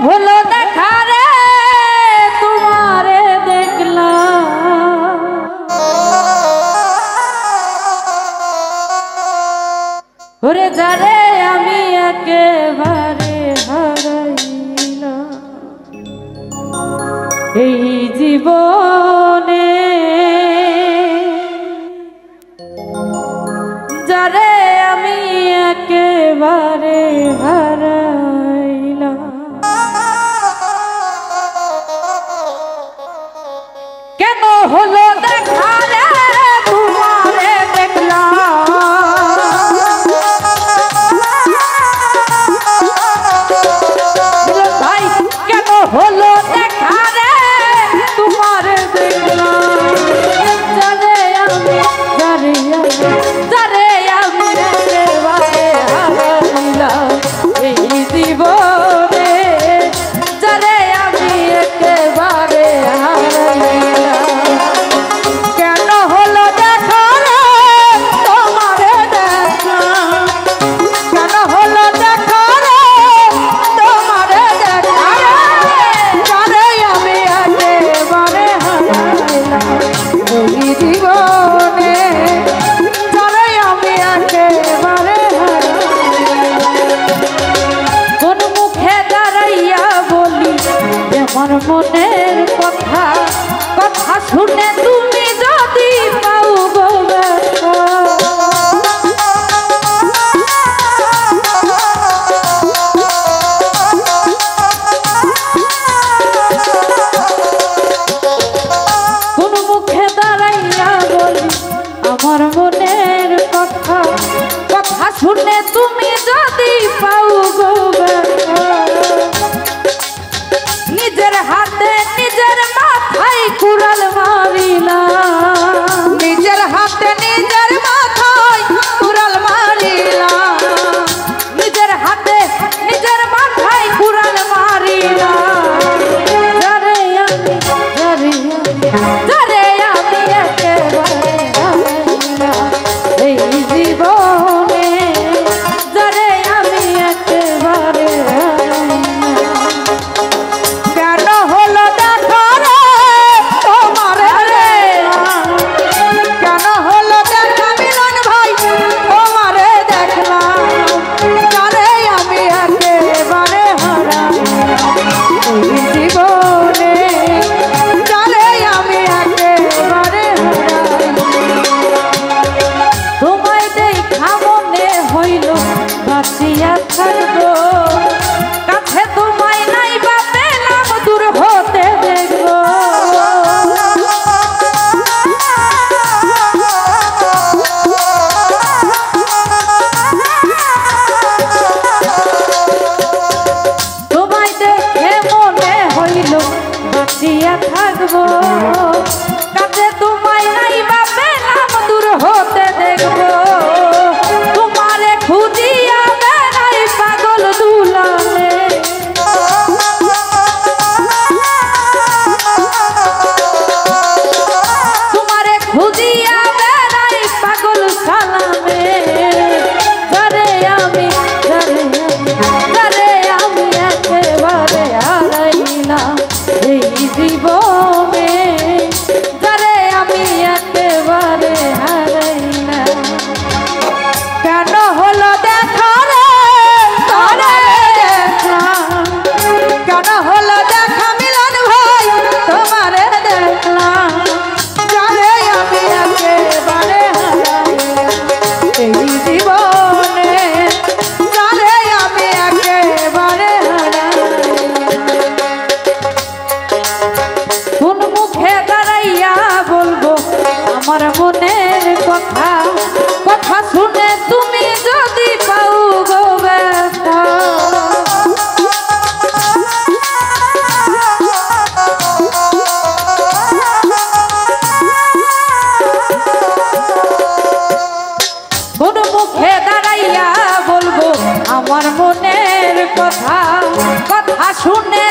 হলো দেখা রে তোমারে দেখলাম ওরে যারে আমি একেবারে হারাইলাম এই জীবনে যারে আমি একেবারে হারাইলাম কেন হলো দেখা রে তোমারে দেখলাম ভাই কেন হলো দেখা রে তোমারে দেখলাম যারে আমি একেবারে হারাইলাম এই জীবনে যারে আমি একেবারে হারাইলাম কেন হলো দেখা রে তোমারে দেখলাম কেন হলো দেখা রে তোমারে দেখলাম যারে আমি একেবারে হারাইলাম এই জীবনে যারে আমি একেবারে কোন মুখে দাঁড়াইয়া বলি আমার মনের কথা কথা শুনে তুমি যদি পাও গো ব্যথা কোন মুখে দাঁড়াইয়া বলি আমার মনের কথা কথা শুনে তুমি যদি পাও গো ব্যথা নিজের হাতে নিজের মাথায় কুড়াল মারিলাম নিজের হাতে নিজের মাথায় কুড়াল মারিলাম নিজের হাতে নিজের মাথায় কুড়াল মারিলাম যারে আমি একেবারে হারাইলাম এই জীবনে যারে আমি একেবারে কেন হলো দেখা রে তোমারে কেন হলো দেখা মিলন ভাই তোমারে দেখলাম যারে আমি একেবারে হারাইলাম এই জীবনে যারে আমি একেবারে হারাইলাম তোমায় দেখা মনে হইল বাঁচিয়া থাকবো কাছে তোমায় নাই বা পেলাম দূর হতে দেখবো তোমায় দেখে মনে হইল বাঁচিয়া থাকবো কাছে তোমায় নাই বা পেলাম দূর হতে দেখবো তোমারে খুঁজিয়া বেড়াই পাগল দুলালে তোমারে খুঁজিয়া বেড়াই পাগল সালামে যারে আমি একেবারে হারাইলাম এই জীবনে যারে আমি একেবারে হারাইলাম কেন হলো দেখা রে তোমারে দেখলাম কেন হলো দেখা মিলন ভাই তোমারে দেখলাম যারে আমি একেবারে হারাইলাম এই জীবনে যারে আমি একেবারে হারাইলাম কোন মুখে দাঁড়াইয়া বলবো আমার মনের কথা কথা শুনে তুমি যদি পাও গো ব্যথা কোন মুখে দাঁড়াইয়া বলবো আমার মনের কথা কথা শুনে